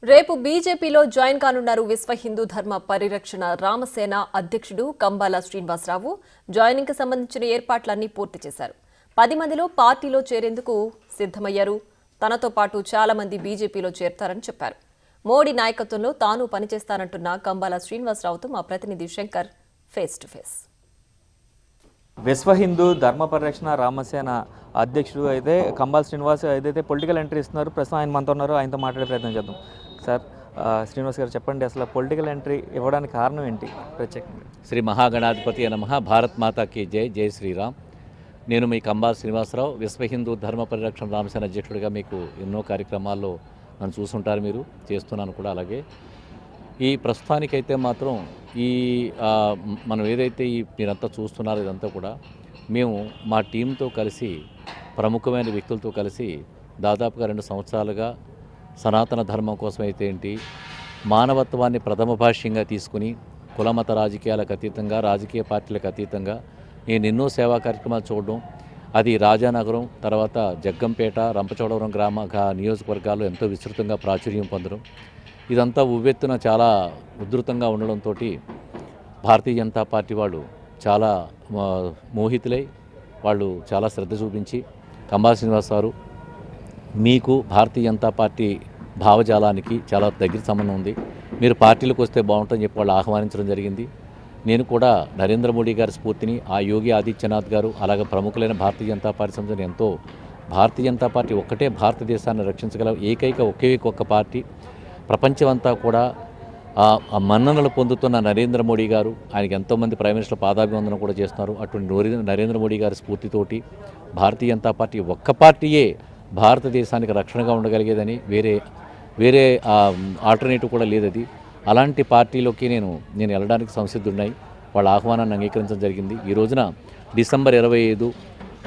రేపు బీజేపీలో జాయిన్ కానున్నారు విశ్వ హిందూ ధర్మ పరిరక్షణ రామసేన అధ్యక్షుడు కంబాల శ్రీనివాసరావు. జాయినింగ్ కి సంబంధించిన ఏర్పాట్లన్నీ పూర్తి చేశారు. 10 మందిలో పార్టీలో చేరేందుకు సిద్ధమయ్యారు. తనతో పాటు చాలా మంది బీజేపీలో చేరతారని చెప్పారు. మోడీ నాయకత్వంలో తాను పనిచేస్తానంటున్న కంబాల శ్రీనివాసరావుతో మా ప్రతినిధి శంకర్ ఫేస్ టు ఫేస్. విశ్వ హిందూ ధర్మ పరిరక్షణ రామసేన అధ్యక్షుడు అయితే కంబాల శ్రీనివాస్ ఏదైతే పొలిటికల్ ఎంట్రీ ఇస్తున్నారు, ప్రస్తుతం ఆయన మనతో ఉన్నారు. ఆయనతో మాట్లాడే ప్రయత్నం చేద్దాం. సార్, శ్రీనివాస్ గారు చెప్పండి, అసలు పొలిటికల్ ఎంట్రీ ఇవ్వడానికి కారణం ఏంటి ప్రత్యేకంగా? శ్రీ మహాగణాధిపతి నమః. భారత్ మాతాకి జై. జై శ్రీరామ్. నేను మీ కంబాల శ్రీనివాసరావు, విశ్వ హిందూ ధర్మ పరిరక్షణ రామసేన అధ్యక్షుడిగా. మీకు ఎన్నో కార్యక్రమాల్లో నన్ను చూసుంటారు, మీరు చేస్తున్నాను కూడా. అలాగే ఈ ప్రస్తుతానికైతే మాత్రం మనం ఏదైతే మీరంతా చూస్తున్నారో ఇదంతా కూడా మేము మా టీంతో కలిసి, ప్రముఖమైన వ్యక్తులతో కలిసి దాదాపుగా 2 సంవత్సరాలుగా సనాతన ధర్మం కోసం అయితే ఏంటి, మానవత్వాన్ని ప్రథమ భాష్యంగా తీసుకుని కులమత రాజకీయాలకు అతీతంగా, రాజకీయ పార్టీలకు అతీతంగా నేను ఎన్నో సేవా కార్యక్రమాలు చూడడం, అది రాజానగరం, తర్వాత జగ్గంపేట, రంపచోడవరం నియోజకవర్గాల్లో ఎంతో విస్తృతంగా ప్రాచుర్యం పొందడం, ఇదంతా ఉవ్వెత్తున చాలా ఉధృతంగా ఉండడంతో భారతీయ జనతా పార్టీ వాళ్ళు చాలా మోహితులై వాళ్ళు చాలా శ్రద్ధ చూపించి, కంబాల శ్రీనివాస్ గారు మీకు భారతీయ జనతా పార్టీ భావజాలానికి చాలా దగ్గర సంబంధం ఉంది, మీరు పార్టీలకు వస్తే బాగుంటుందని చెప్పి వాళ్ళు ఆహ్వానించడం జరిగింది. నేను కూడా నరేంద్ర మోడీ గారి స్ఫూర్తిని, ఆ యోగి ఆదిత్యనాథ్ గారు, అలాగే ప్రముఖులైన భారతీయ జనతా పార్టీ సంస్థను ఎంతో, భారతీయ జనతా పార్టీ ఒక్కటే భారతదేశాన్ని రక్షించగల ఒకే ఒక్క పార్టీ, ప్రపంచమంతా కూడా మన్ననలు పొందుతున్న నరేంద్ర మోడీ గారు, ఆయనకి ఎంతోమంది ప్రైమ్ మినిస్టర్ పాదాభివందనం కూడా చేస్తున్నారు. అటువంటి నరేంద్ర మోడీ గారి స్ఫూర్తితోటి భారతీయ జనతా పార్టీ ఒక్క పార్టీయే భారతదేశానికి రక్షణగా ఉండగలిగేదని, వేరే ఆల్టర్నేటివ్ కూడా లేదది. అలాంటి పార్టీలోకి నేను వెళ్ళడానికి సంసిద్ధున్నాయి. వాళ్ళ ఆహ్వానాన్ని అంగీకరించడం జరిగింది. ఈ రోజున డిసెంబర్ 25,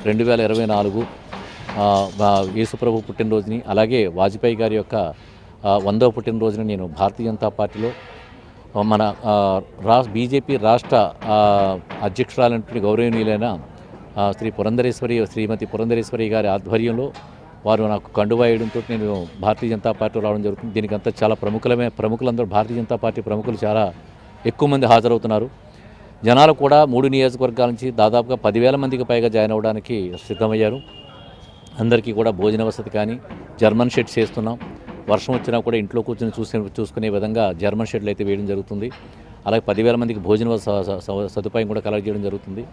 2024 యేసుప్రభు పుట్టినరోజుని, అలాగే వాజ్పేయి గారి యొక్క 100వ పుట్టినరోజున నేను భారతీయ జనతా పార్టీలో మన బీజేపీ రాష్ట్ర అధ్యక్షురాలైనటువంటి గౌరవనీయులైన శ్రీమతి పురంధరేశ్వరి గారి ఆధ్వర్యంలో వారు నాకు కండువా వేయడంతో నేను భారతీయ జనతా పార్టీ రావడం జరుగుతుంది. దీనికంతా చాలా ప్రముఖులందరూ, భారతీయ జనతా పార్టీ ప్రముఖులు చాలా ఎక్కువ మంది హాజరవుతున్నారు. జనాలు కూడా 3 నియోజకవర్గాల నుంచి దాదాపుగా 10,000 మందికి పైగా జాయిన్ అవ్వడానికి సిద్ధమయ్యారు. అందరికీ కూడా భోజన వసతి కానీ, జర్మన్ షెడ్స్ చేస్తున్నాం. వర్షం వచ్చినా కూడా ఇంట్లో కూర్చొని చూసుకునే విధంగా జర్మన్ షెడ్లు అయితే వేయడం జరుగుతుంది. అలాగే 10,000 మందికి భోజన సదుపాయం కూడా కలగజేయడం జరుగుతుంది.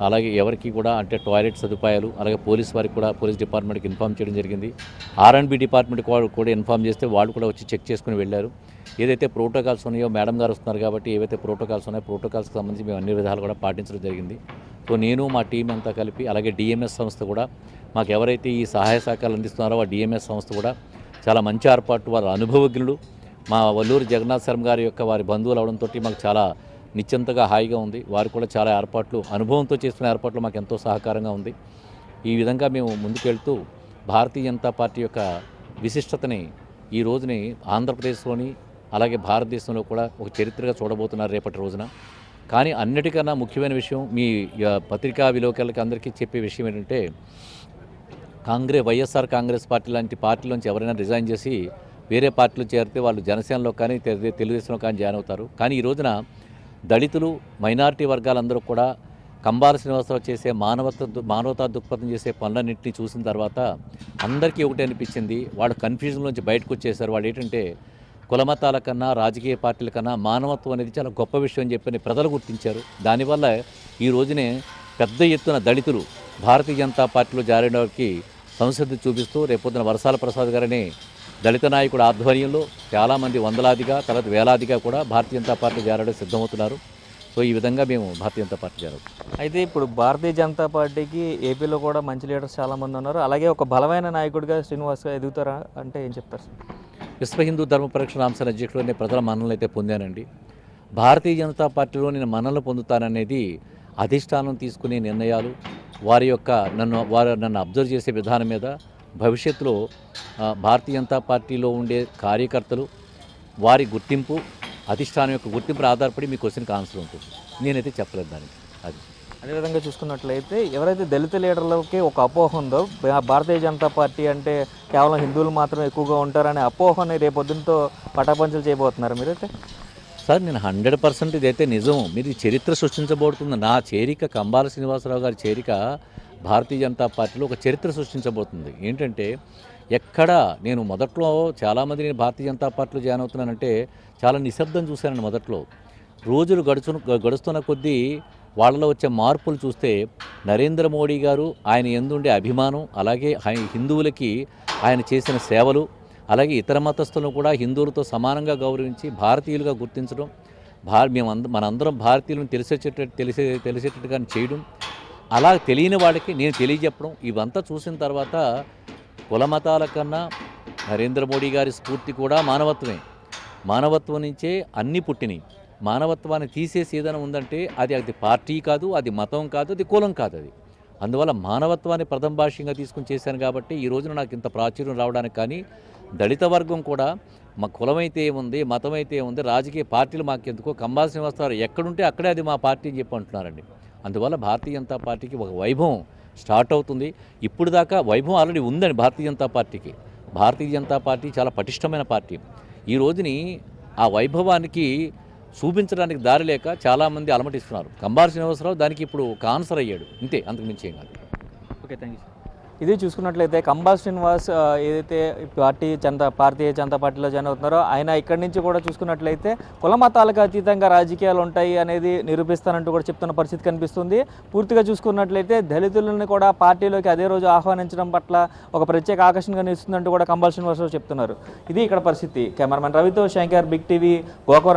అలాగే ఎవరికి కూడా అంటే టాయిలెట్ సదుపాయాలు, అలాగే పోలీస్ వారికి కూడా, పోలీస్ డిపార్ట్మెంట్కి ఇన్ఫామ్ చేయడం జరిగింది. R&B డిపార్ట్మెంట్ కూడా ఇన్ఫామ్ చేస్తే వాళ్ళు కూడా వచ్చి చెక్ చేసుకుని వెళ్ళారు. ఏదైతే ప్రోటోకాల్స్ ఉన్నాయో, మేడం గారు వస్తున్నారు కాబట్టి ఏవైతే ప్రోటోకాల్స్ ఉన్నాయో ప్రోటోకాల్స్కి సంబంధించి మేము అన్ని విధాలు కూడా పాటించడం జరిగింది. సో నేను మా టీం అంతా కలిపి, అలాగే DMS సంస్థ కూడా మాకు ఎవరైతే ఈ సహాయ సహకారాలు అందిస్తున్నారో ఆ DMS సంస్థ కూడా చాలా మంచి ఏర్పాటు, వారి అనుభవజ్ఞులు. మా వల్లూరు జగన్నాథ్ శర్మ గారి యొక్క వారి బంధువులు అవడంతో మాకు చాలా నిశ్చింతగా హాయిగా ఉంది. వారు కూడా చాలా ఏర్పాట్లు, అనుభవంతో చేస్తున్న ఏర్పాట్లు మాకు ఎంతో సహకారంగా ఉంది. ఈ విధంగా మేము ముందుకెళ్తూ భారతీయ జనతా పార్టీ యొక్క విశిష్టతని ఈ రోజుని ఆంధ్రప్రదేశ్లోని, అలాగే భారతదేశంలో కూడా ఒక చరిత్రగా చూడబోతున్నారు రేపటి రోజున. కానీ అన్నిటికన్నా ముఖ్యమైన విషయం, మీ పత్రికా విలేకరులకి అందరికీ చెప్పే విషయం ఏంటంటే, వైఎస్ఆర్ కాంగ్రెస్ పార్టీ లాంటి పార్టీలోంచి ఎవరైనా రిజైన్ చేసి వేరే పార్టీలో చేరితే వాళ్ళు జనసేనలో కానీ తెలుగుదేశంలో కానీ జాయిన్ అవుతారు. కానీ ఈ రోజున దళితులు, మైనారిటీ వర్గాలందరూ కూడా కంబాల శ్రీనివాసరావు చేసే మానవతా దృక్పథం చేసే పనులన్నింటినీ చూసిన తర్వాత అందరికీ ఒకటే అనిపించింది. వాళ్ళు కన్ఫ్యూజన్లోంచి బయటకు వచ్చేసారు. వాళ్ళు ఏంటంటే కులమతాల కన్నా, రాజకీయ పార్టీల కన్నా మానవత్వం అనేది చాలా గొప్ప విషయం అని చెప్పని ప్రజలు గుర్తించారు. దానివల్ల ఈ రోజునే పెద్ద ఎత్తున దళితులు భారతీయ జనతా పార్టీలో జారినవారికి సంసిద్ధి చూపిస్తూ, రేపొద్దున వరసాల ప్రసాద్ గారని దళిత నాయకుడు ఆధ్వర్యంలో చాలామంది వందలాదిగా, తర్వాత వేలాదిగా కూడా భారతీయ జనతా పార్టీ చేరడం సిద్ధమవుతున్నారు. సో ఈ విధంగా మేము భారతీయ జనతా పార్టీ చేరాం. అయితే ఇప్పుడు భారతీయ జనతా పార్టీకి ఏపీలో కూడా మంచి లీడర్స్ చాలామంది ఉన్నారు. అలాగే ఒక బలమైన నాయకుడిగా శ్రీనివాస్ ఎదుగుతారా అంటే ఏం చెప్తారు? విశ్వ హిందూ ధర్మ పరిరక్షణ రామసేన అధ్యక్షుడు అనే ప్రజల మన్ననలు అయితే పొందానండి. భారతీయ జనతా పార్టీలో నేను మన్ననలు పొందుతాననేది అధిష్టానం తీసుకునే నిర్ణయాలు, వారు నన్ను అబ్జర్వ్ చేసే విధానం మీద భవిష్యత్తులో భారతీయ జనతా పార్టీలో ఉండే కార్యకర్తలు, వారి గుర్తింపు, అధిష్టానం యొక్క గుర్తింపు ఆధారపడి మీ క్వశ్చన్కి ఆన్సర్ ఉంటుంది. నేనైతే చెప్పలేదు దానికి. అది అదేవిధంగా చూసుకున్నట్లయితే ఎవరైతే దళిత లీడర్లకి ఒక అపోహ ఉందో భారతీయ జనతా పార్టీ అంటే కేవలం హిందువులు మాత్రమే ఎక్కువగా ఉంటారనే అపోహని రేపొద్దునతో పటాపంచలు చేయబోతున్నారు మీరైతే. సార్ నేను 100% ఇదైతే నిజం. మీరు ఈ చరిత్ర సృష్టించబోతుంది. నా చేరిక కంబాల శ్రీనివాసరావు గారి చేరిక భారతీయ జనతా పార్టీలో ఒక చరిత్ర సృష్టించబోతుంది. ఏంటంటే ఎక్కడ నేను మొదట్లో చాలామంది నేను భారతీయ జనతా పార్టీలో జాయిన్ అవుతున్నానంటే చాలా నిశ్శబ్దం చూశానండి. మొదట్లో రోజులు గడుస్తున్న కొద్దీ వాళ్ళలో వచ్చే మార్పులు చూస్తే నరేంద్ర మోడీ గారు ఆయన ఎందుండే అభిమానం, అలాగే హిందువులకి ఆయన చేసిన సేవలు, అలాగే ఇతర మతస్థులను కూడా హిందువులతో సమానంగా గౌరవించి భారతీయులుగా గుర్తించడం, మనందరం భారతీయులను తెలిసేటట్టుగా చేయడం, అలా తెలియని వాళ్ళకి నేను తెలియజెప్పడం, ఇవంతా చూసిన తర్వాత కుల మతాల కన్నా నరేంద్ర మోడీ గారి స్ఫూర్తి కూడా మానవత్వమే. మానవత్వం నుంచే అన్నీ పుట్టినాయి. మానవత్వాన్ని తీసేసి ఏదైనా ఉందంటే అది పార్టీ కాదు, అది మతం కాదు, అది కులం కాదు. అది అందువల్ల మానవత్వాన్ని ప్రథమ భాష్యంగా తీసుకుని చేశాను కాబట్టి ఈ రోజున నాకు ఇంత ప్రాచుర్యం రావడానికి. కానీ దళిత వర్గం కూడా మా కులమైతే ఏముంది, మతమైతే ఏముంది, రాజకీయ పార్టీలు మాకెందుకో, కంబాల శ్రీనివాసరావు ఎక్కడుంటే అక్కడే అది మా పార్టీ అని చెప్పి అంటున్నారండి. అందువల్ల భారతీయ జనతా పార్టీకి ఒక వైభవం స్టార్ట్ అవుతుంది. ఇప్పుడు దాకా వైభవం ఆల్రెడీ ఉందండి భారతీయ జనతా పార్టీకి. భారతీయ జనతా పార్టీ చాలా పటిష్టమైన పార్టీ. ఈ రోజుని ఆ వైభవానికి చూపించడానికి దారి లేక చాలామంది అలమటిస్తున్నారు. కంబాల శ్రీనివాసరావు దానికి ఇప్పుడు ఒక ఆన్సర్ అయ్యాడు, అంతే, అంతకు మించి ఏం కాదు. Okay, thank you sir. ఇది చూసుకున్నట్లయితే కంబాల శ్రీనివాస్ ఏదైతే భారతీయ జనతా పార్టీలో జాయిన్ అవుతున్నారో ఆయన ఇక్కడి నుంచి కూడా చూసుకున్నట్లయితే కుల మతాలకు అతీతంగా రాజకీయాలు ఉంటాయి అనేది నిరూపిస్తానంటూ కూడా చెప్తున్న పరిస్థితి కనిపిస్తుంది. పూర్తిగా చూసుకున్నట్లయితే దళితులను కూడా పార్టీలోకి అదే రోజు ఆహ్వానించడం పట్ల ఒక ప్రత్యేక ఆకర్షణగా నిలుస్తుందంటూ కూడా కంబాల శ్రీనివాసరావు చెప్తున్నారు. ఇది ఇక్కడ పరిస్థితి. కెమెరామెన్ రవితో శంకర్, బిగ్ టీవీ, గోకవరం.